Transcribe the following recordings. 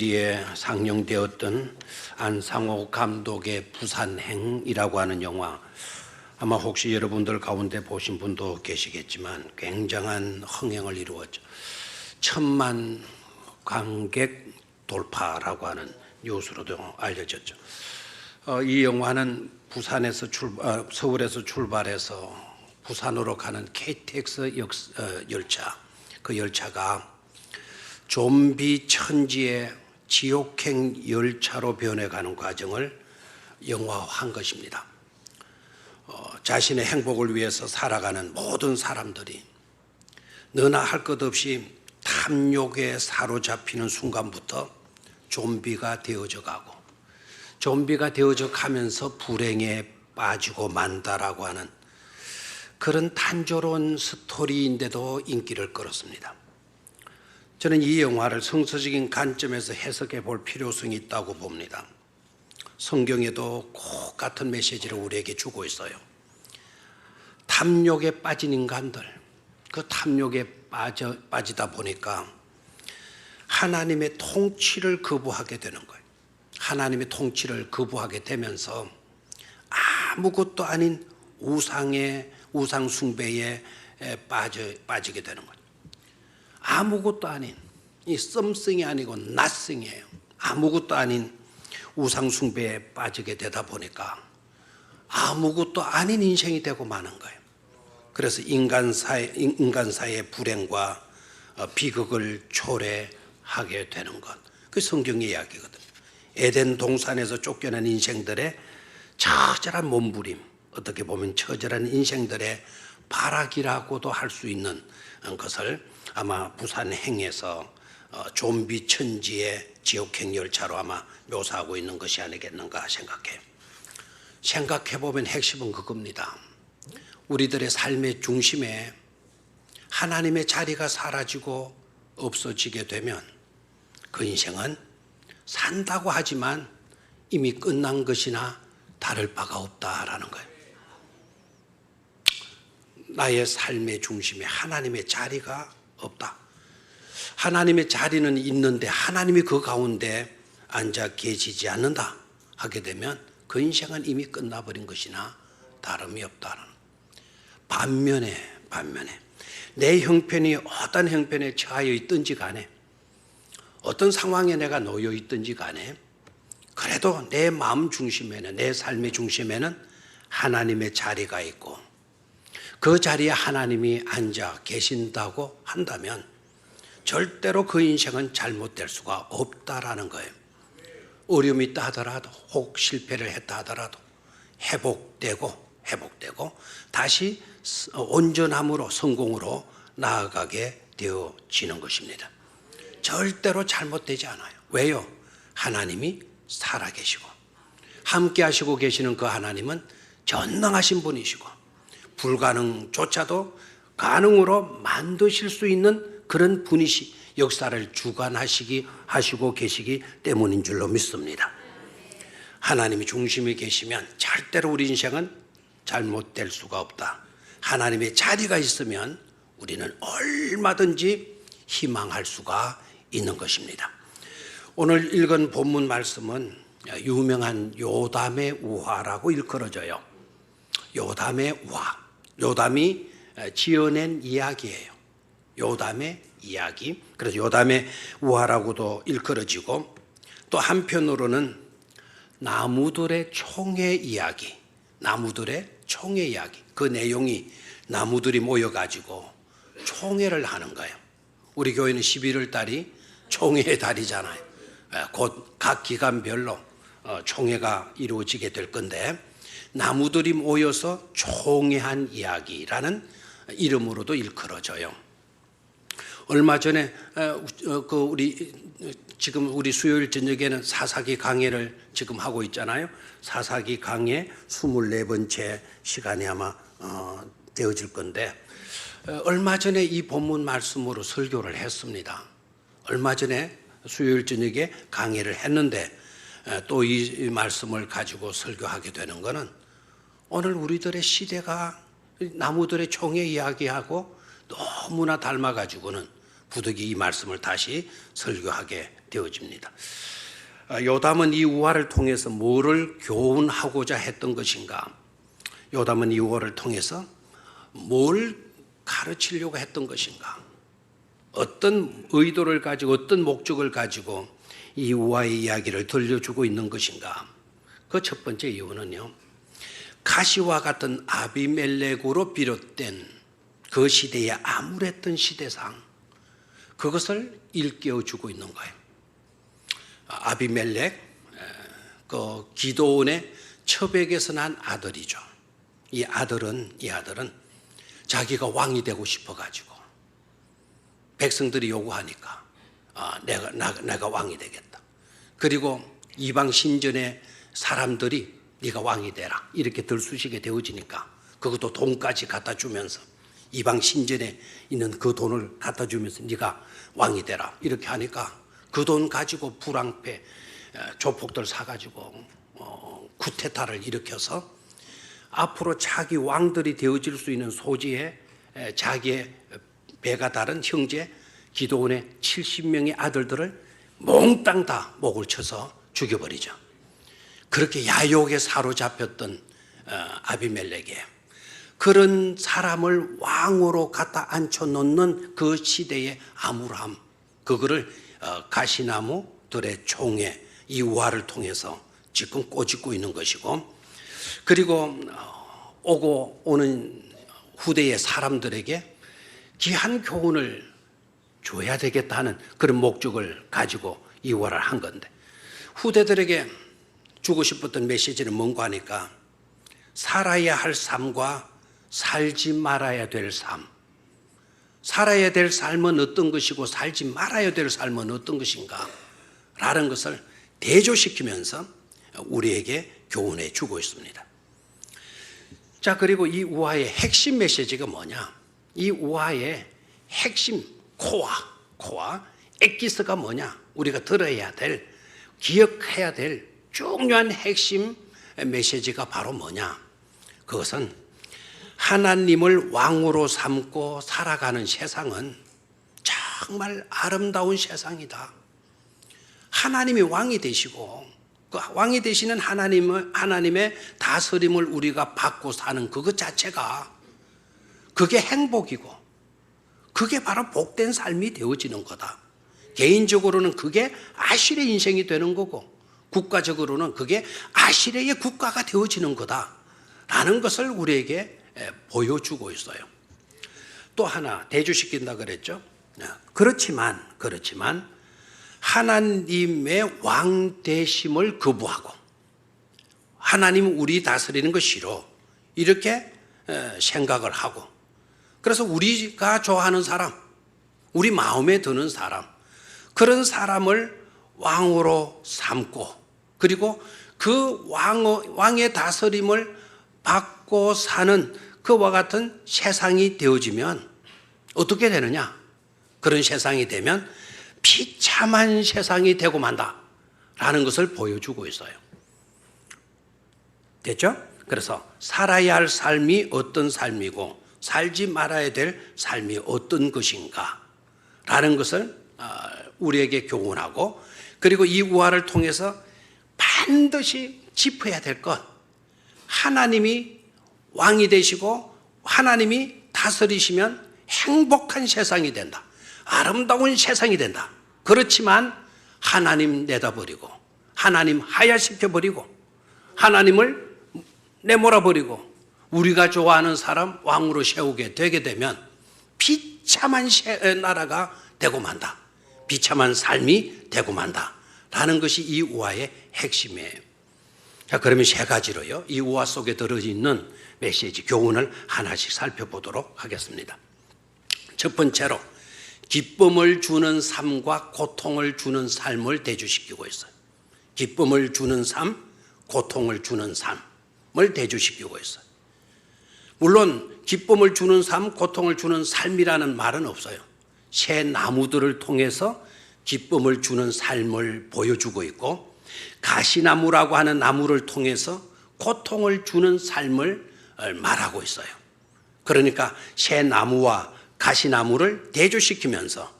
에 상영되었던 안상호 감독의 부산행이라고 하는 영화, 아마 혹시 여러분들 가운데 보신 분도 계시겠지만 굉장한 흥행을 이루었죠. 1,000만 관객 돌파라고 하는 뉴스로도 알려졌죠. 이 영화는 서울에서 출발해서 부산으로 가는 KTX 열차, 그 열차가 좀비 천지의 지옥행 열차로 변해가는 과정을 영화화한 것입니다. 자신의 행복을 위해서 살아가는 모든 사람들이 너나 할 것 없이 탐욕에 사로잡히는 순간부터 좀비가 되어져 가고, 좀비가 되어져 가면서 불행에 빠지고 만다라고 하는 그런 단조로운 스토리인데도 인기를 끌었습니다. 저는 이 영화를 성서적인 관점에서 해석해 볼 필요성이 있다고 봅니다. 성경에도 꼭 같은 메시지를 우리에게 주고 있어요. 탐욕에 빠진 인간들, 그 탐욕에 빠지다 보니까 하나님의 통치를 거부하게 되는 거예요. 하나님의 통치를 거부하게 되면서 아무것도 아닌 우상 숭배에 빠지게 되는 거예요. 아무것도 아닌, 이 something이 아니고 nothing이에요. 아무것도 아닌 우상 숭배에 빠지게 되다 보니까 아무것도 아닌 인생이 되고 마는 거예요. 그래서 인간 사이의 불행과 비극을 초래하게 되는 것, 그 성경의 이야기거든요. 에덴 동산에서 쫓겨난 인생들의 처절한 몸부림, 어떻게 보면 처절한 인생들의 발악이라고도 할 수 있는 것을 아마 부산행에서 좀비 천지의 지옥행 열차로 아마 묘사하고 있는 것이 아니겠는가 생각해요. 생각해보면 핵심은 그겁니다. 우리들의 삶의 중심에 하나님의 자리가 사라지고 없어지게 되면 그 인생은 산다고 하지만 이미 끝난 것이나 다를 바가 없다라는 거예요. 나의 삶의 중심에 하나님의 자리가 없다. 하나님의 자리는 있는데 하나님이 그 가운데 앉아 계시지 않는다 하게 되면 그 인생은 이미 끝나버린 것이나 다름이 없다는. 반면에 내 형편이 어떤 형편에 처하여 있든지 간에, 어떤 상황에 내가 놓여 있든지 간에, 그래도 내 마음 중심에는, 내 삶의 중심에는 하나님의 자리가 있고 그 자리에 하나님이 앉아 계신다고 한다면 절대로 그 인생은 잘못될 수가 없다라는 거예요. 어려움이 있다 하더라도, 혹 실패를 했다 하더라도 회복되고 다시 온전함으로, 성공으로 나아가게 되어지는 것입니다. 절대로 잘못되지 않아요. 왜요? 하나님이 살아계시고 함께 하시고 계시는 그 하나님은 전능하신 분이시고 불가능조차도 가능으로 만드실 수 있는 그런 분이시, 역사를 하시고 계시기 때문인 줄로 믿습니다. 하나님이 중심에 계시면 절대로 우리 인생은 잘못될 수가 없다. 하나님의 자리가 있으면 우리는 얼마든지 희망할 수가 있는 것입니다. 오늘 읽은 본문 말씀은 유명한 요담의 우화라고 일컬어져요. 요담의 우화. 요담이 지어낸 이야기예요. 요담의 이야기. 그래서 요담의 우화라고도 일컬어지고, 또 한편으로는 나무들의 총회 이야기. 그 내용이 나무들이 모여가지고 총회를 하는 거예요. 우리 교회는 11월 달이 총회의 달이잖아요. 곧 각 기간별로 총회가 이루어지게 될 건데, 나무들이 모여서 총회한 이야기라는 이름으로도 일컬어져요. 얼마 전에 지금 우리 수요일 저녁에는 사사기 강해를 지금 하고 있잖아요. 사사기 강해 24번째 시간이 아마 되어질 건데, 얼마 전에 이 본문 말씀으로 설교를 했습니다. 얼마 전에 수요일 저녁에 강해를 했는데 또 이 말씀을 가지고 설교하게 되는 것은 오늘 우리들의 시대가 나무들의 총회 이야기하고 너무나 닮아가지고는 부득이 이 말씀을 다시 설교하게 되어집니다. 요담은 이 우화를 통해서 뭐를 교훈하고자 했던 것인가? 요담은 이 우화를 통해서 뭘 가르치려고 했던 것인가? 어떤 의도를 가지고 어떤 목적을 가지고 이 우화의 이야기를 들려주고 있는 것인가? 그 첫 번째 이유는요, 가시와 같은 아비멜렉으로 비롯된 그 시대의 암울했던 시대상, 그것을 일깨워주고 있는 거예요. 아비멜렉, 그 기드온의 처백에서 난 아들이죠. 이 아들은 자기가 왕이 되고 싶어가지고 백성들이 요구하니까 내가 왕이 되겠다. 그리고 이방 신전의 사람들이 네가 왕이 되라 이렇게 들쑤시게 되어지니까 그것도 돈까지 갖다 주면서 이방 신전에 있는 그 돈을 갖다 주면서 네가 왕이 되라 이렇게 하니까 그 돈 가지고 불황패 조폭들 사가지고 쿠데타를 일으켜서 앞으로 자기 왕들이 되어질 수 있는 소지에 자기의 배가 다른 형제 기드온의 70명의 아들들을 몽땅 다 목을 쳐서 죽여버리죠. 그렇게 야욕에 사로잡혔던 아비멜렉이에요. 그런 사람을 왕으로 갖다 앉혀놓는 그 시대의 암울함, 그거를 가시나무들의 총에 이 우화를 통해서 지금 꼬집고 있는 것이고, 그리고 오고 오는 후대의 사람들에게 귀한 교훈을 줘야 되겠다는 그런 목적을 가지고 이 우화를 한 건데, 후대들에게 주고 싶었던 메시지는 뭔가 하니까 살아야 할 삶과 살지 말아야 될 삶, 살아야 될 삶은 어떤 것이고 살지 말아야 될 삶은 어떤 것인가 라는 것을 대조시키면서 우리에게 교훈해 주고 있습니다. 자, 그리고 이 우화의 핵심 메시지가 뭐냐? 이 우화의 핵심 코어, 엑기스가 뭐냐? 우리가 들어야 될, 기억해야 될 중요한 핵심 메시지가 바로 뭐냐? 그것은 하나님을 왕으로 삼고 살아가는 세상은 정말 아름다운 세상이다. 하나님이 왕이 되시고 그 왕이 되시는 하나님의 다스림을 우리가 받고 사는 그것 자체가 그게 행복이고 그게 바로 복된 삶이 되어지는 거다. 개인적으로는 그게 아실의 인생이 되는 거고 국가적으로는 그게 아실의 국가가 되어지는 거다라는 것을 우리에게 보여주고 있어요. 또 하나 대조시킨다 그랬죠. 그렇지만 하나님의 왕 되심을 거부하고 하나님 우리 다스리는 거 싫어 이렇게 생각을 하고, 그래서 우리가 좋아하는 사람, 우리 마음에 드는 사람, 그런 사람을 왕으로 삼고 그리고 그 왕의 다스림을 받고 사는 그와 같은 세상이 되어지면 어떻게 되느냐? 그런 세상이 되면 비참한 세상이 되고 만다라는 것을 보여주고 있어요. 됐죠? 그래서 살아야 할 삶이 어떤 삶이고 살지 말아야 될 삶이 어떤 것인가 라는 것을 우리에게 교훈하고, 그리고 이 우화를 통해서 반드시 짚어야 될 것, 하나님이 왕이 되시고 하나님이 다스리시면 행복한 세상이 된다. 아름다운 세상이 된다. 그렇지만 하나님 내다버리고 하나님 하야시켜버리고 하나님을 내몰아버리고 우리가 좋아하는 사람 왕으로 세우게 되게 되면 비참한 나라가 되고 만다. 비참한 삶이 되고 만다. 라는 것이 이 우화의 핵심이에요. 자, 그러면 세 가지로요, 이 우화 속에 들어있는 메시지, 교훈을 하나씩 살펴보도록 하겠습니다. 첫 번째로 기쁨을 주는 삶과 고통을 주는 삶을 대조시키고 있어요. 기쁨을 주는 삶, 고통을 주는 삶을 대조시키고 있어요. 물론 기쁨을 주는 삶, 고통을 주는 삶이라는 말은 없어요. 새 나무들을 통해서 기쁨을 주는 삶을 보여주고 있고, 가시나무라고 하는 나무를 통해서 고통을 주는 삶을 말하고 있어요. 그러니까 새 나무와 가시나무를 대조시키면서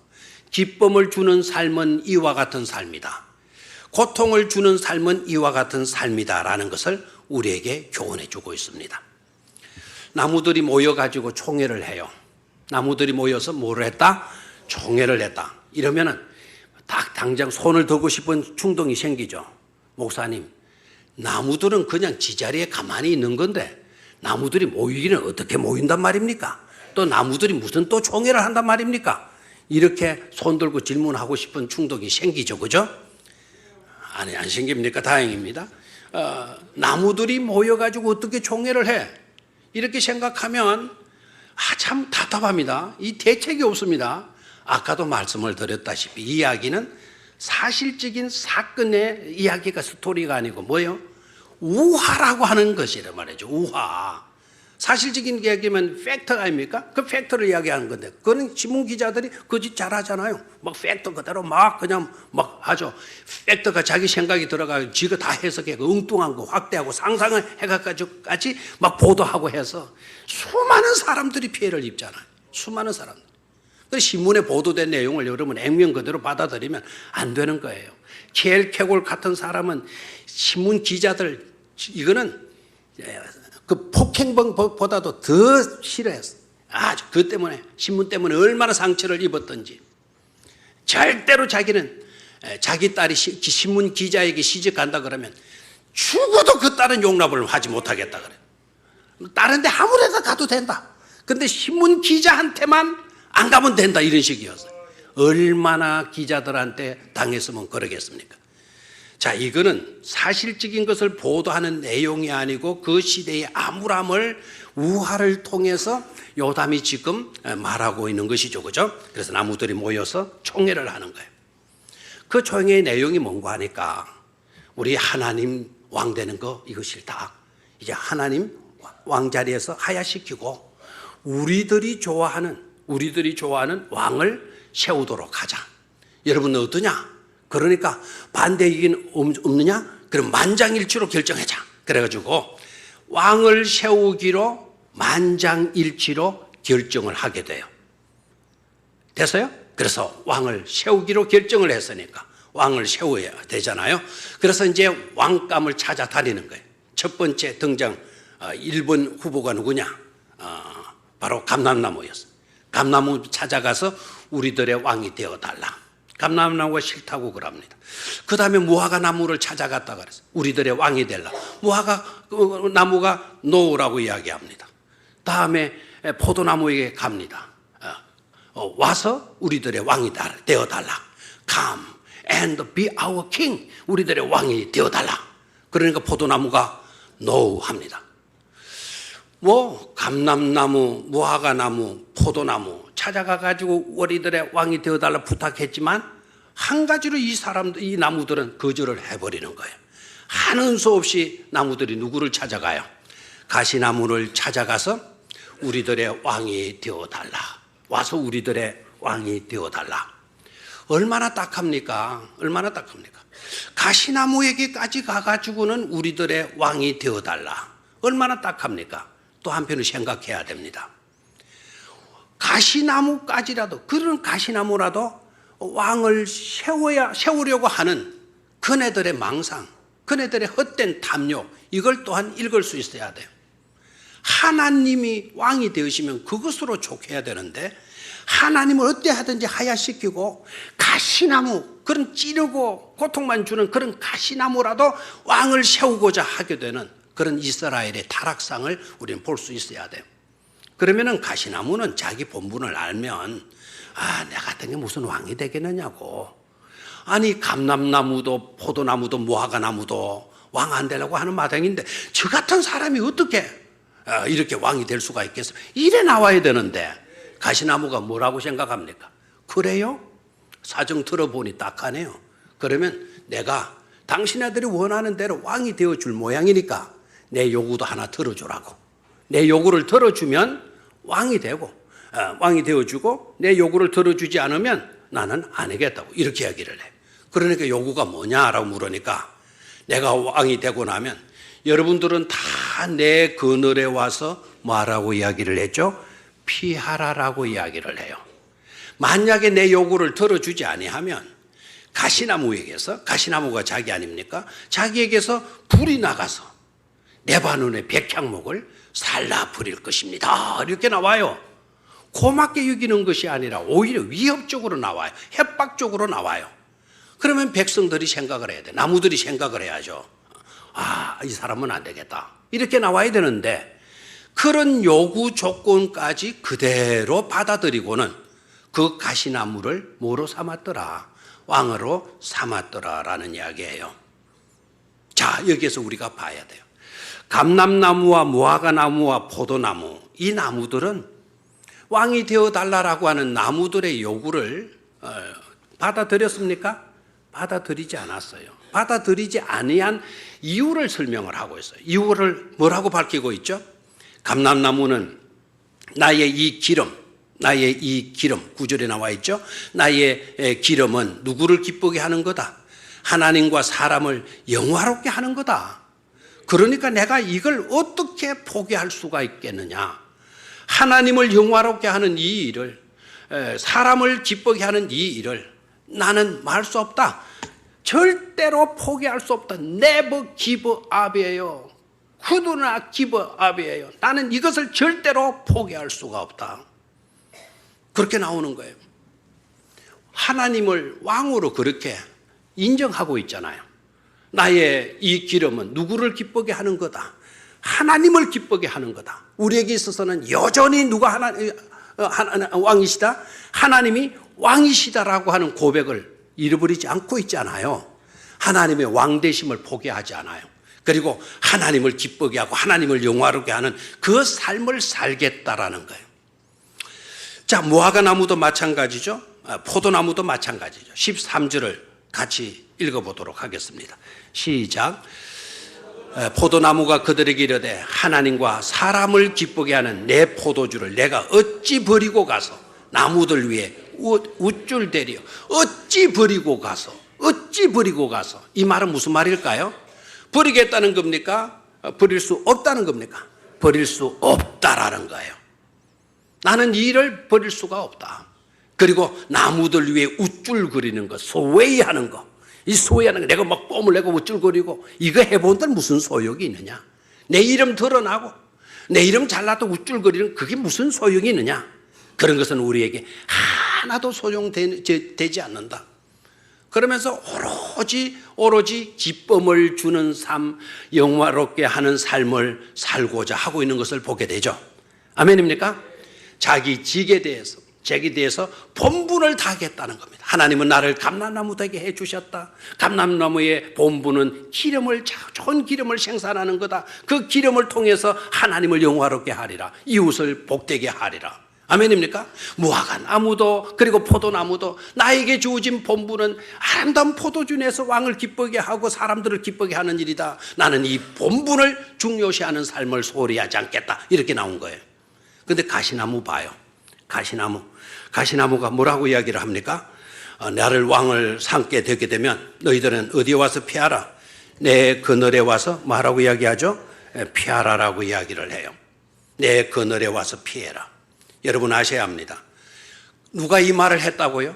기쁨을 주는 삶은 이와 같은 삶이다. 고통을 주는 삶은 이와 같은 삶이다라는 것을 우리에게 교훈해 주고 있습니다. 나무들이 모여가지고 총회를 해요. 나무들이 모여서 뭐를 했다? 총회를 했다. 이러면은 딱 당장 손을 들고 싶은 충동이 생기죠. 목사님, 나무들은 그냥 지자리에 가만히 있는 건데 나무들이 모이기는 어떻게 모인단 말입니까? 또 나무들이 무슨 또 총회를 한단 말입니까? 이렇게 손 들고 질문하고 싶은 충동이 생기죠. 그죠? 아니, 안 생깁니까? 다행입니다. 나무들이 모여가지고 어떻게 총회를 해? 이렇게 생각하면 참 답답합니다. 이 대책이 없습니다. 아까도 말씀을 드렸다시피 이 이야기는 사실적인 사건의 이야기가 스토리가 아니고 뭐예요? 우화라고 하는 것이란 말이죠. 우화. 사실적인 이야기면 팩터 아닙니까? 그 팩터를 이야기하는 건데 그건 신문 기자들이 거짓 잘하잖아요. 막 팩터 그대로 막 그냥 막 하죠. 팩터가 자기 생각이 들어가고 지가 다 해석해고 엉뚱한 거 확대하고 상상을 해가지고까지 막 보도하고 해서 수많은 사람들이 피해를 입잖아요. 수많은 사람들. 그 신문에 보도된 내용을 여러분 액면 그대로 받아들이면 안 되는 거예요. 케일 캐골 같은 사람은 신문 기자들 이거는 그 폭행범보다도 더 싫어했어. 아주 그 때문에 신문 때문에 얼마나 상처를 입었던지. 절대로 자기는 자기 딸이 신문 기자에게 시집 간다 그러면 죽어도 그 딸은 용납을 하지 못하겠다 그래. 다른 데 아무데나 가도 된다. 근데 신문 기자한테만 안 가면 된다 이런 식이었어요. 얼마나 기자들한테 당했으면 그러겠습니까? 자, 이거는 사실적인 것을 보도하는 내용이 아니고 그 시대의 암울함을 우화를 통해서 요담이 지금 말하고 있는 것이죠. 그죠? 그래서 나무들이 모여서 총회를 하는 거예요. 그 총회의 내용이 뭔가 하니까 우리 하나님 왕 되는 거 이거 싫다. 이제 하나님 왕자리에서 하야시키고 우리들이 좋아하는 왕을 세우도록 하자. 여러분은 어떠냐? 그러니까 반대 의견 없느냐? 그럼 만장일치로 결정하자. 그래가지고 왕을 세우기로 만장일치로 결정을 하게 돼요. 됐어요? 그래서 왕을 세우기로 결정을 했으니까 왕을 세워야 되잖아요. 그래서 이제 왕감을 찾아다니는 거예요. 첫 번째 등장 1번 후보가 누구냐? 바로 감람나무였어요. 감람나무 찾아가서 우리들의 왕이 되어달라. 감람나무가 싫다고 그럽니다. 그 다음에 무화과 나무를 찾아갔다 그랬어요. 우리들의 왕이 되라. 무화과 나무가 노라고 이야기합니다. 다음에 포도나무에게 갑니다. 와서 우리들의 왕이 되어달라. Come and be our king. 우리들의 왕이 되어달라. 그러니까 포도나무가 no 합니다. 감람나무, 무화과나무, 포도나무 찾아가가지고 우리들의 왕이 되어달라 부탁했지만 한 가지로 이 나무들은 거절을 해버리는 거예요. 하는 수 없이 나무들이 누구를 찾아가요? 가시나무를 찾아가서 우리들의 왕이 되어달라. 와서 우리들의 왕이 되어달라. 얼마나 딱합니까? 얼마나 딱합니까? 가시나무에게까지 가가지고는 우리들의 왕이 되어달라. 얼마나 딱합니까? 또 한편으로 생각해야 됩니다. 가시나무까지라도, 그런 가시나무라도 왕을 세우려고 하는 그네들의 망상, 그네들의 헛된 탐욕, 이걸 또한 읽을 수 있어야 돼요. 하나님이 왕이 되시면 그것으로 족해야 되는데 하나님을 어때하든지 하야시키고 가시나무, 그런 찌르고 고통만 주는 그런 가시나무라도 왕을 세우고자 하게 되는 그런 이스라엘의 타락상을 우리는 볼 수 있어야 돼요. 그러면은 가시나무는 자기 본분을 알면 내가 같은 게 무슨 왕이 되겠느냐고. 아니 감람나무도 포도나무도 무화과나무도 왕 안 되려고 하는 마당인데 저 같은 사람이 어떻게 이렇게 왕이 될 수가 있겠어? 이래 나와야 되는데 가시나무가 뭐라고 생각합니까? 그래요? 사정 들어보니 딱하네요. 그러면 내가 당신네들이 원하는 대로 왕이 되어줄 모양이니까 내 요구도 하나 들어주라고. 내 요구를 들어주면 왕이 되고 왕이 되어주고 내 요구를 들어주지 않으면 나는 안 하겠다고 이렇게 이야기를 해. 그러니까 요구가 뭐냐라고 물으니까 내가 왕이 되고 나면 여러분들은 다 내 그늘에 와서 뭐라고 이야기를 했죠? 피하라라고 이야기를 해요. 만약에 내 요구를 들어주지 아니하면 가시나무에게서, 가시나무가 자기 아닙니까? 자기에게서 불이 나가서 레바논의 백향목을 살라 버릴 것입니다. 이렇게 나와요. 고맙게 여기는 것이 아니라 오히려 위협적으로 나와요. 협박적으로 나와요. 그러면 백성들이 생각을 해야 돼. 나무들이 생각을 해야죠. 아, 이 사람은 안 되겠다. 이렇게 나와야 되는데 그런 요구 조건까지 그대로 받아들이고는 그 가시나무를 뭐로 삼았더라? 왕으로 삼았더라라는 이야기예요. 자, 여기에서 우리가 봐야 돼요. 감람나무와 무화과나무와 포도나무, 이 나무들은 왕이 되어달라고 하는 나무들의 요구를 받아들였습니까? 받아들이지 않았어요. 받아들이지 아니한 이유를 설명을 하고 있어요. 이유를 뭐라고 밝히고 있죠? 감람나무는 나의 이 기름, 9절에 나와 있죠. 나의 기름은 누구를 기쁘게 하는 거다? 하나님과 사람을 영화롭게 하는 거다. 그러니까 내가 이걸 어떻게 포기할 수가 있겠느냐? 하나님을 영화롭게 하는 이 일을, 사람을 기쁘게 하는 이 일을 나는 말 수 없다. 절대로 포기할 수 없다. Never give up이에요. Could not give up이에요. 나는 이것을 절대로 포기할 수가 없다. 그렇게 나오는 거예요. 하나님을 왕으로 그렇게 인정하고 있잖아요. 나의 이 기름은 누구를 기쁘게 하는 거다? 하나님을 기쁘게 하는 거다. 우리에게 있어서는 여전히 누가 왕이시다? 하나님이 왕이시다라고 하는 고백을 잃어버리지 않고 있잖아요. 하나님의 왕되심을 포기하지 않아요. 그리고 하나님을 기쁘게 하고 하나님을 영화롭게 하는 그 삶을 살겠다라는 거예요. 자, 무화과나무도 마찬가지죠. 포도나무도 마찬가지죠. 13절을 같이 읽어보도록 하겠습니다. 시작. 포도나무가 그들에게 이르되 하나님과 사람을 기쁘게 하는 내 포도주를 내가 어찌 버리고 가서 나무들 위에 우쭐대리요. 어찌 버리고 가서 이 말은 무슨 말일까요? 버리겠다는 겁니까? 버릴 수 없다는 겁니까? 버릴 수 없다라는 거예요. 나는 이 일을 버릴 수가 없다. 그리고 나무들 위에 우쭐거리는 것, 소외하는 것, 이 소외하는 거, 내가 막 뽐을 내고 우쭐거리고 이거 해본들 무슨 소용이 있느냐? 내 이름 드러나고 내 이름 잘나도 우쭐거리는 그게 무슨 소용이 있느냐? 그런 것은 우리에게 하나도 소용되지 않는다. 그러면서 오로지 기쁨을 주는 삶, 영화롭게 하는 삶을 살고자 하고 있는 것을 보게 되죠. 아멘입니까? 자기 직에 대해서, 자기에 대해서 본분을 다하겠다는 겁니다. 하나님은 나를 감람나무 되게 해주셨다. 감람나무의 본분은 좋은 기름을 생산하는 거다. 그 기름을 통해서 하나님을 영화롭게 하리라. 이웃을 복되게 하리라. 아멘입니까? 무화과나무도 그리고 포도나무도 나에게 주어진 본분은 아름다운 포도주 내서 왕을 기쁘게 하고 사람들을 기쁘게 하는 일이다. 나는 이 본분을 중요시하는 삶을 소홀히 하지 않겠다. 이렇게 나온 거예요. 근데 가시나무 봐요. 가시나무가 뭐라고 이야기를 합니까? 나를 왕을 삼게 되게 되면 너희들은 어디에 와서 피하라. 내 그늘에 와서 뭐라고 이야기하죠? 피하라라고 이야기를 해요. 내 그늘에 와서 피해라. 여러분 아셔야 합니다. 누가 이 말을 했다고요?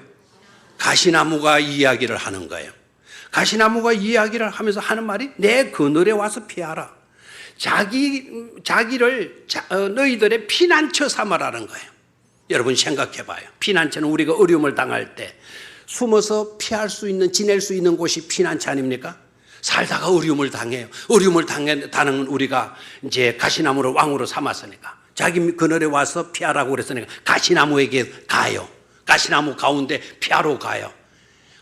가시나무가 이야기를 하는 거예요. 가시나무가 이야기를 하면서 하는 말이 내 그늘에 와서 피하라. 자기를 너희들의 피난처 삼으라는 거예요. 여러분 생각해 봐요. 피난처는 우리가 어려움을 당할 때 숨어서 피할 수 있는, 지낼 수 있는 곳이 피난처 아닙니까? 살다가 어려움을 당해요. 어려움을 당하는 우리가 이제 가시나무를 왕으로 삼았으니까 자기 그늘에 와서 피하라고 그랬으니까 가시나무에게 가요. 가시나무 가운데 피하러 가요.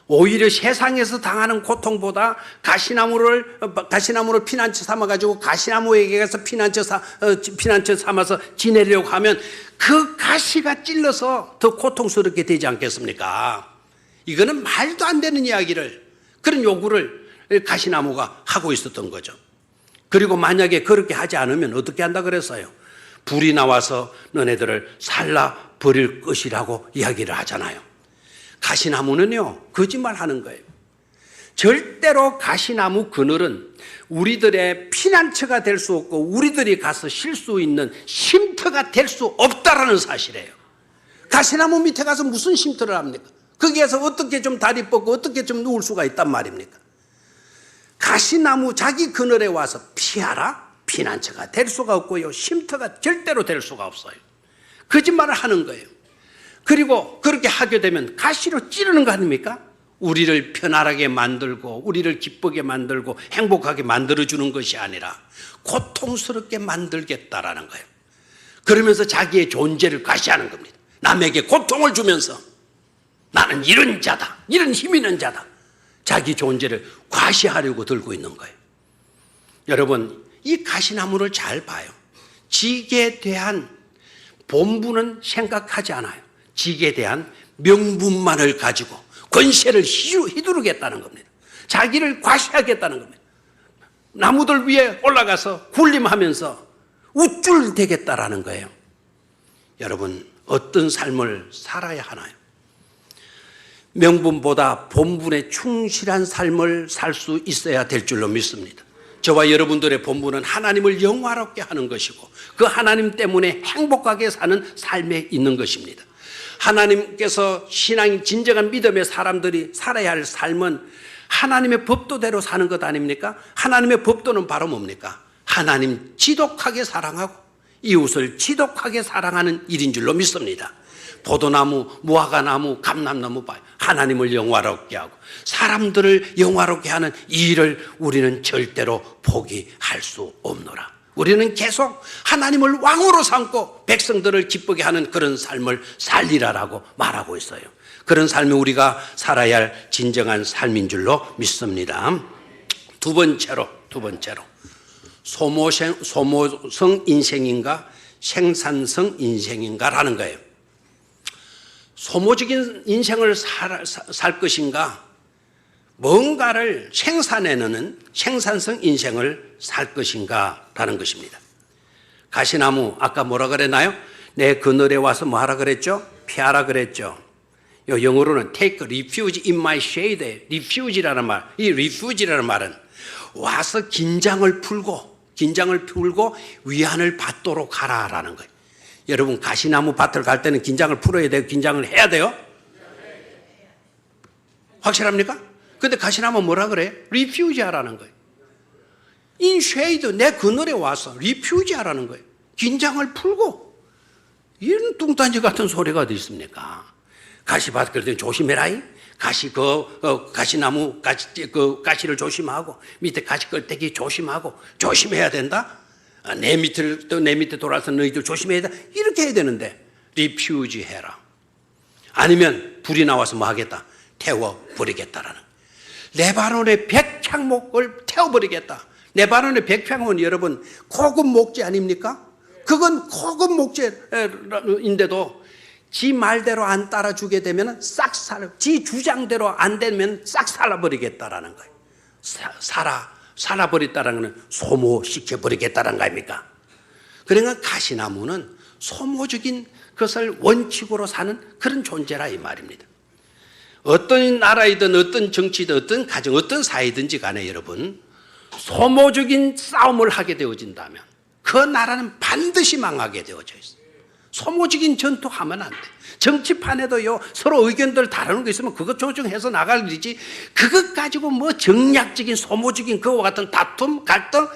오히려 세상에서 당하는 고통보다 가시나무를 피난처 삼아가지고 가시나무에게 가서 피난처 삼아서 지내려고 하면 그 가시가 찔러서 더 고통스럽게 되지 않겠습니까? 이거는 말도 안 되는 이야기를, 그런 요구를 가시나무가 하고 있었던 거죠. 그리고 만약에 그렇게 하지 않으면 어떻게 한다 그랬어요? 불이 나와서 너네들을 살라 버릴 것이라고 이야기를 하잖아요. 가시나무는요, 거짓말 하는 거예요. 절대로 가시나무 그늘은 우리들의 피난처가 될 수 없고 우리들이 가서 쉴 수 있는 쉼터가 될 수 없다라는 사실이에요. 가시나무 밑에 가서 무슨 쉼터를 합니까? 거기에서 어떻게 좀 다리 뻗고 어떻게 좀 누울 수가 있단 말입니까? 가시나무 자기 그늘에 와서 피하라? 피난처가 될 수가 없고요. 쉼터가 절대로 될 수가 없어요. 거짓말을 하는 거예요. 그리고 그렇게 하게 되면 가시로 찌르는 거 아닙니까? 우리를 편안하게 만들고 우리를 기쁘게 만들고 행복하게 만들어주는 것이 아니라 고통스럽게 만들겠다라는 거예요. 그러면서 자기의 존재를 과시하는 겁니다. 남에게 고통을 주면서 나는 이런 자다, 이런 힘 있는 자다, 자기 존재를 과시하려고 들고 있는 거예요. 여러분, 이 가시나무를 잘 봐요. 직에 대한 본분은 생각하지 않아요. 직에 대한 명분만을 가지고 권세를 휘두르겠다는 겁니다. 자기를 과시하겠다는 겁니다. 나무들 위에 올라가서 군림하면서 우쭐대겠다라는 거예요. 여러분, 어떤 삶을 살아야 하나요? 명분보다 본분에 충실한 삶을 살 수 있어야 될 줄로 믿습니다. 저와 여러분들의 본분은 하나님을 영화롭게 하는 것이고 그 하나님 때문에 행복하게 사는 삶에 있는 것입니다. 하나님께서 신앙이 진정한 믿음의 사람들이 살아야 할 삶은 하나님의 법도대로 사는 것 아닙니까? 하나님의 법도는 바로 뭡니까? 하나님 지독하게 사랑하고 이웃을 지독하게 사랑하는 일인 줄로 믿습니다. 포도나무, 무화과나무, 감람나무 봐요. 하나님을 영화롭게 하고 사람들을 영화롭게 하는 이 일을 우리는 절대로 포기할 수 없노라. 우리는 계속 하나님을 왕으로 삼고 백성들을 기쁘게 하는 그런 삶을 살리라라고 말하고 있어요. 그런 삶이 우리가 살아야 할 진정한 삶인 줄로 믿습니다. 두 번째로 소모성 인생인가 생산성 인생인가라는 거예요. 소모적인 인생을 살 것인가, 뭔가를 생산해내는 생산성 인생을 살 것인가라는 것입니다. 가시나무 아까 뭐라 그랬나요? 내 그늘에 와서 뭐 하라 그랬죠? 피하라 그랬죠. 영어로는 take refuge in my shade. refuge라는 말, 이 refuge라는 말은 와서 긴장을 풀고 위안을 받도록 하라라는 거예요. 여러분, 가시나무 밭을 갈 때는 긴장을 풀어야 돼요? 긴장을 해야 돼요? 확실합니까? 근데 가시나무 뭐라 그래? 리퓨지 하라는 거예요. In shade, 내 그늘에 와서 리퓨지 하라는 거예요. 긴장을 풀고. 이런 뚱딴지 같은 소리가 어디 있습니까? 가시밭 그럴 때 조심해라잉. 가시나무, 가시를 조심하고, 밑에 가시 끌때기 조심하고, 조심해야 된다? 내 밑에 돌아서 너희들 조심해야 된다? 이렇게 해야 되는데, 리퓨지 해라. 아니면 불이 나와서 뭐 하겠다? 태워버리겠다라는. 레바논의 백향목을 태워버리겠다. 레바논의 백향목은 여러분, 고급 목재 아닙니까? 그건 고급 목재인데도 지 말대로 안 따라주게 되면 지 주장대로 안 되면 싹 살아버리겠다라는 거예요. 살아버렸다는 것은 소모시켜버리겠다는 거 아닙니까? 그러니까 가시나무는 소모적인 것을 원칙으로 사는 그런 존재라 이 말입니다. 어떤 나라이든 어떤 정치든 어떤 가정 어떤 사회든지 간에 여러분, 소모적인 싸움을 하게 되어진다면 그 나라는 반드시 망하게 되어져 있어요. 소모적인 전투하면 안 돼. 정치판에도요, 서로 의견들 다르는 거 있으면 그것 조정해서 나갈 일이지, 그것 가지고 뭐 정략적인 소모적인 그와 같은 다툼, 갈등,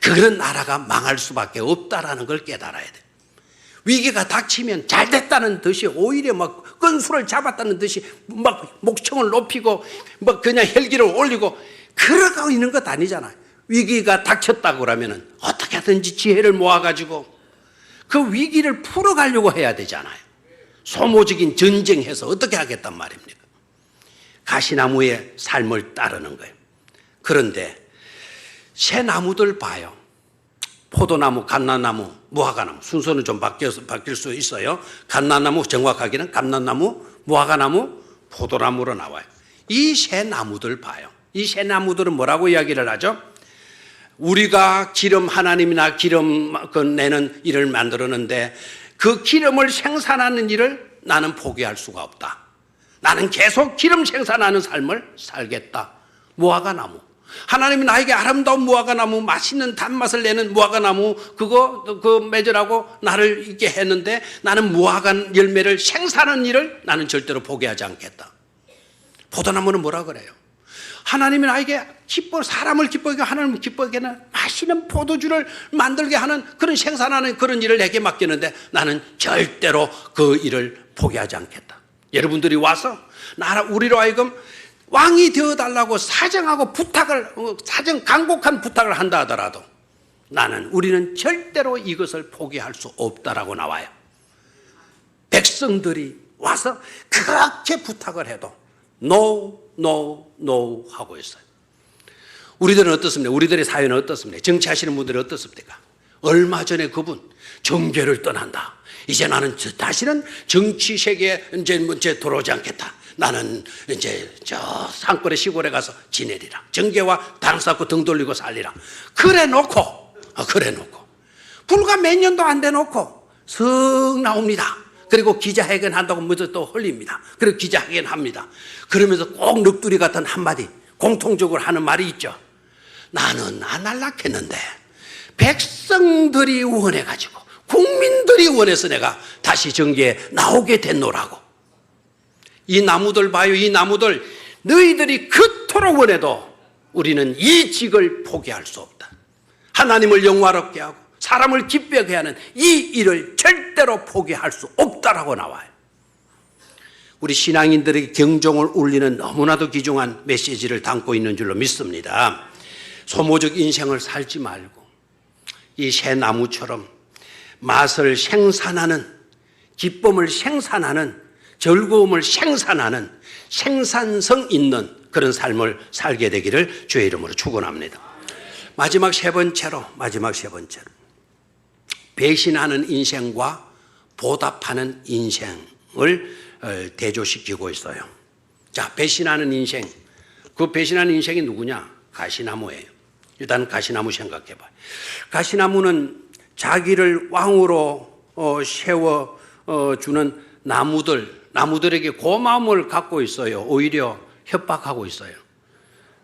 그런 나라가 망할 수밖에 없다라는 걸 깨달아야 돼. 위기가 닥치면 잘 됐다는 듯이 오히려 막 건수를 잡았다는 듯이 막 목청을 높이고 막 그냥 헬기를 올리고 그러고 있는 것 아니잖아요. 위기가 닥쳤다고 그러면은 어떻게든지 지혜를 모아가지고 그 위기를 풀어가려고 해야 되잖아요. 소모적인 전쟁해서 어떻게 하겠단 말입니까? 가시나무의 삶을 따르는 거예요. 그런데 새 나무들 봐요. 포도나무, 감람나무, 무화과나무, 순서는 좀 바뀔 수 있어요. 감람나무, 정확하게는 감람나무, 무화과나무, 포도나무로 나와요. 이 새 나무들 봐요. 이 새 나무들은 뭐라고 이야기를 하죠? 우리가 하나님이나 기름 내는 일을 만들었는데 그 기름을 생산하는 일을 나는 포기할 수가 없다. 나는 계속 기름 생산하는 삶을 살겠다. 무화과나무. 하나님이 나에게 아름다운 무화과나무, 맛있는 단맛을 내는 무화과나무 그거 맺으라고 나를 있게 했는데 나는 무화과 열매를 생산하는 일을 나는 절대로 포기하지 않겠다. 포도나무는 뭐라 그래요? 하나님이 나에게 사람을 기뻐하게, 하나님을 기뻐하게 하는 맛있는 포도주를 만들게 하는 그런 생산하는 그런 일을 내게 맡겼는데 나는 절대로 그 일을 포기하지 않겠다. 여러분들이 와서 우리로 하여금 왕이 되어달라고 사정 간곡한 부탁을 한다 하더라도 우리는 절대로 이것을 포기할 수 없다라고 나와요. 백성들이 와서 그렇게 부탁을 해도 No, no, no 하고 있어요. 우리들은 어떻습니까? 우리들의 사회는 어떻습니까? 정치하시는 분들은 어떻습니까? 얼마 전에 그분 정계를 떠난다. 이제 나는 다시는 정치 세계에 이제 돌아오지 않겠다. 나는 이제 저 산골의 시골에 가서 지내리라. 정계와 당 쌓고 등 돌리고 살리라. 그래 놓고 불과 몇 년도 안 돼 놓고 슥 나옵니다. 그리고 기자회견 한다고 먼저 또 흘립니다. 그리고 기자회견 합니다. 그러면서 꼭 넋두리 같은 한마디 공통적으로 하는 말이 있죠. 나는 안 할락했는데 백성들이 원해가지고 국민들이 원해서 내가 다시 정계에 나오게 됐노라고. 이 나무들 봐요. 이 나무들 너희들이 그토록 원해도 우리는 이 직을 포기할 수 없다. 하나님을 영화롭게 하고 사람을 기쁘게 하는 이 일을 절대로 포기할 수 없다라고 나와요. 우리 신앙인들에게 경종을 울리는 너무나도 귀중한 메시지를 담고 있는 줄로 믿습니다. 소모적 인생을 살지 말고 이 새 나무처럼 맛을 생산하는, 기쁨을 생산하는, 즐거움을 생산하는 생산성 있는 그런 삶을 살게 되기를 주의 이름으로 축원합니다. 마지막 세 번째로 배신하는 인생과 보답하는 인생을 대조시키고 있어요. 자, 배신하는 인생. 그 배신하는 인생이 누구냐? 가시나무예요. 일단 가시나무 생각해봐요. 가시나무는 자기를 왕으로 세워주는 나무들에게 고마움을 갖고 있어요. 오히려 협박하고 있어요.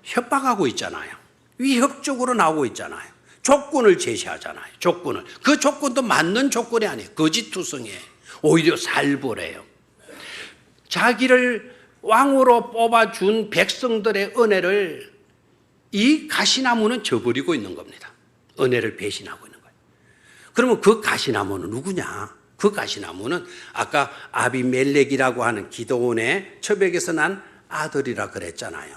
협박하고 있잖아요. 위협적으로 나오고 있잖아요. 조건을 제시하잖아요. 그 조건도 맞는 조건이 아니에요. 거짓투성이에요. 오히려 살벌해요. 자기를 왕으로 뽑아준 백성들의 은혜를 이 가시나무는 저버리고 있는 겁니다. 은혜를 배신하고 있는 거예요. 그러면 그 가시나무는 누구냐? 그 가시나무는 아까 아비멜렉이라고 하는 기드온의 처백에서 난 아들이라 그랬잖아요.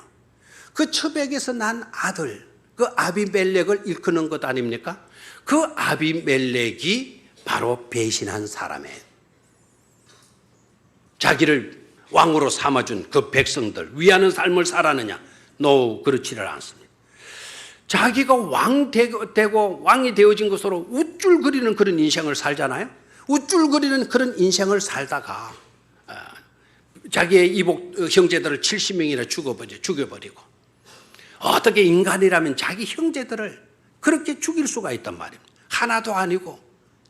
그 처백에서 난 아들, 그 아비멜렉을 일컫는 것 아닙니까? 그 아비멜렉이 바로 배신한 사람이에요. 자기를 왕으로 삼아준 그 백성들 위하는 삶을 살았느냐? No, 그렇지를 않습니다. 자기가 왕이 되어진 것으로 우쭐거리는 그런 인생을 살잖아요. 우쭐거리는 그런 인생을 살다가 자기의 이복 형제들을 70명이나 죽여버리고 어떻게 인간이라면 자기 형제들을 그렇게 죽일 수가 있단 말입니다. 하나도 아니고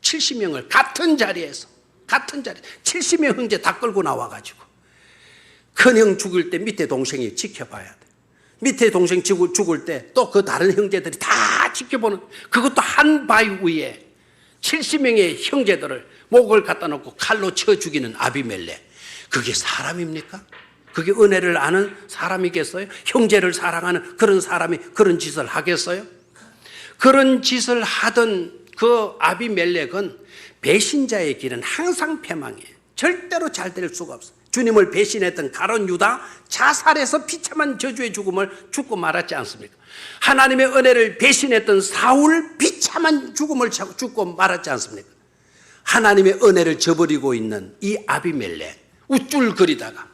70명을 같은 자리에서 70명 형제 다 끌고 나와가지고 큰형 죽을 때 밑에 동생이 지켜봐야 돼. 밑에 동생 죽을 때 또 그 다른 형제들이 다 지켜보는, 그것도 한 바위 위에 70명의 형제들을 목을 갖다 놓고 칼로 쳐 죽이는 아비멜렉. 그게 사람입니까? 그게 은혜를 아는 사람이겠어요? 형제를 사랑하는 그런 사람이 그런 짓을 하겠어요? 그런 짓을 하던 그 아비멜렉은 배신자의 길은 항상 패망이에요. 절대로 잘 될 수가 없어요. 주님을 배신했던 가룟 유다 자살해서 비참한 저주의 죽음을 죽고 말았지 않습니까? 하나님의 은혜를 배신했던 사울 비참한 죽음을 죽고 말았지 않습니까? 하나님의 은혜를 저버리고 있는 이 아비멜렉, 우쭐거리다가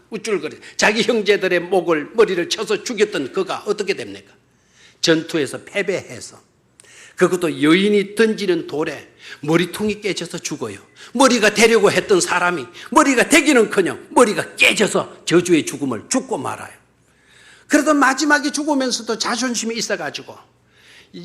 자기 형제들의 머리를 쳐서 죽였던 그가 어떻게 됩니까? 전투에서 패배해서, 그것도 여인이 던지는 돌에 머리통이 깨져서 죽어요. 머리가 되려고 했던 사람이 머리가 되기는커녕 머리가 깨져서 저주의 죽음을 죽고 말아요. 그래도 마지막에 죽으면서도 자존심이 있어가지고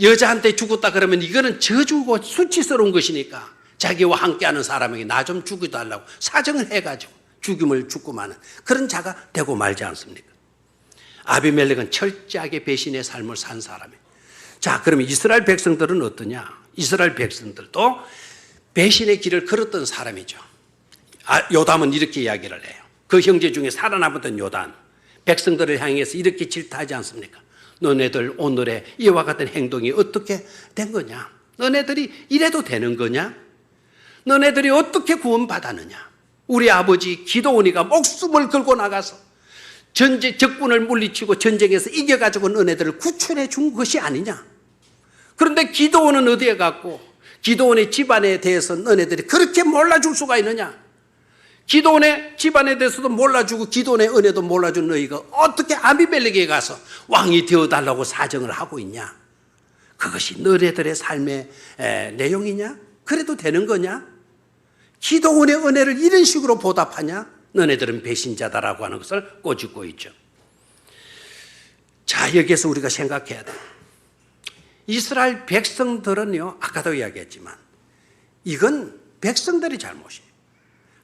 여자한테 죽었다 그러면 이거는 저주고 수치스러운 것이니까 자기와 함께하는 사람에게 나 좀 죽여달라고 사정을 해가지고 죽임을 죽고 마는 그런 자가 되고 말지 않습니까? 아비멜렉은 철저하게 배신의 삶을 산 사람이에요. 자, 그러면 이스라엘 백성들은 어떠냐? 이스라엘 백성들도 배신의 길을 걸었던 사람이죠. 요담은 이렇게 이야기를 해요. 그 형제 중에 살아남았던 요담, 백성들을 향해서 이렇게 질타하지 않습니까? 너네들 오늘의 이와 같은 행동이 어떻게 된 거냐? 너네들이 이래도 되는 거냐? 너네들이 어떻게 구원받았느냐? 우리 아버지 기드온이가 목숨을 걸고 나가서 적군을 물리치고 전쟁에서 이겨가지고 너네들을 구출해 준 것이 아니냐? 그런데 기드온은 어디에 갔고 기드온의 집안에 대해서 너네들이 그렇게 몰라줄 수가 있느냐? 기드온의 집안에 대해서도 몰라주고 기드온의 은혜도 몰라준 너희가 어떻게 아비멜렉에 가서 왕이 되어달라고 사정을 하고 있냐? 그것이 너네들의 삶의 내용이냐? 그래도 되는 거냐? 기드온의 은혜를 이런 식으로 보답하냐? 너네들은 배신자다라고 하는 것을 꼬집고 있죠. 자, 여기에서 우리가 생각해야 돼. 이스라엘 백성들은요, 아까도 이야기했지만 이건 백성들의 잘못이에요.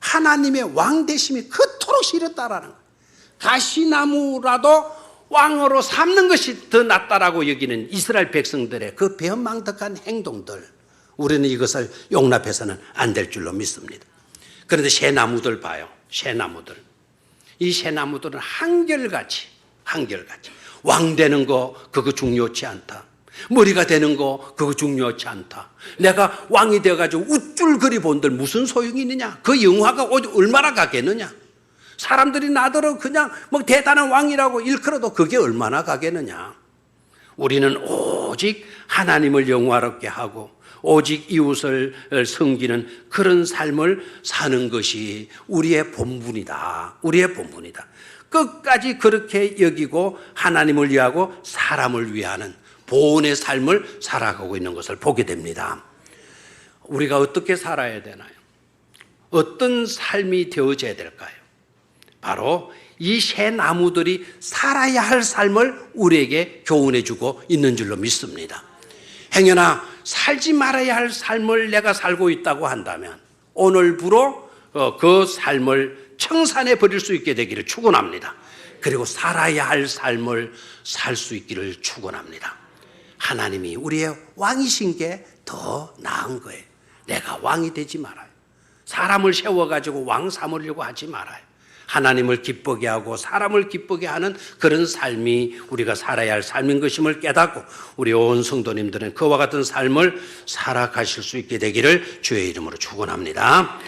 하나님의 왕 되심이 그토록 싫었다라는 거예요. 가시나무라도 왕으로 삼는 것이 더 낫다라고 여기는 이스라엘 백성들의 그 배은망덕한 행동들, 우리는 이것을 용납해서는 안 될 줄로 믿습니다. 그런데 쇠나무들 봐요. 쇠나무들. 이 쇠나무들은 한결같이 왕 되는 거 그거 중요치 않다. 머리가 되는 거 그거 중요치 않다. 내가 왕이 되어가지고 우쭐거리 본들 무슨 소용이 있느냐? 그 영화가 얼마나 가겠느냐? 사람들이 나더러 그냥 뭐 대단한 왕이라고 일컬어도 그게 얼마나 가겠느냐? 우리는 오직 하나님을 영화롭게 하고 오직 이웃을 섬기는 그런 삶을 사는 것이 우리의 본분이다. 우리의 본분이다. 끝까지 그렇게 여기고 하나님을 위하고 사람을 위하는 보온의 삶을 살아가고 있는 것을 보게 됩니다. 우리가 어떻게 살아야 되나요? 어떤 삶이 되어져야 될까요? 바로 이 새 나무들이 살아야 할 삶을 우리에게 교훈해주고 있는 줄로 믿습니다. 행여나 살지 말아야 할 삶을 내가 살고 있다고 한다면 오늘부로 그 삶을 청산해 버릴 수 있게 되기를 축원합니다. 그리고 살아야 할 삶을 살 수 있기를 축원합니다. 하나님이 우리의 왕이신 게 더 나은 거예요. 내가 왕이 되지 말아요. 사람을 세워가지고 왕 삼으려고 하지 말아요. 하나님을 기쁘게 하고 사람을 기쁘게 하는 그런 삶이 우리가 살아야 할 삶인 것임을 깨닫고 우리 온 성도님들은 그와 같은 삶을 살아가실 수 있게 되기를 주의 이름으로 축원합니다.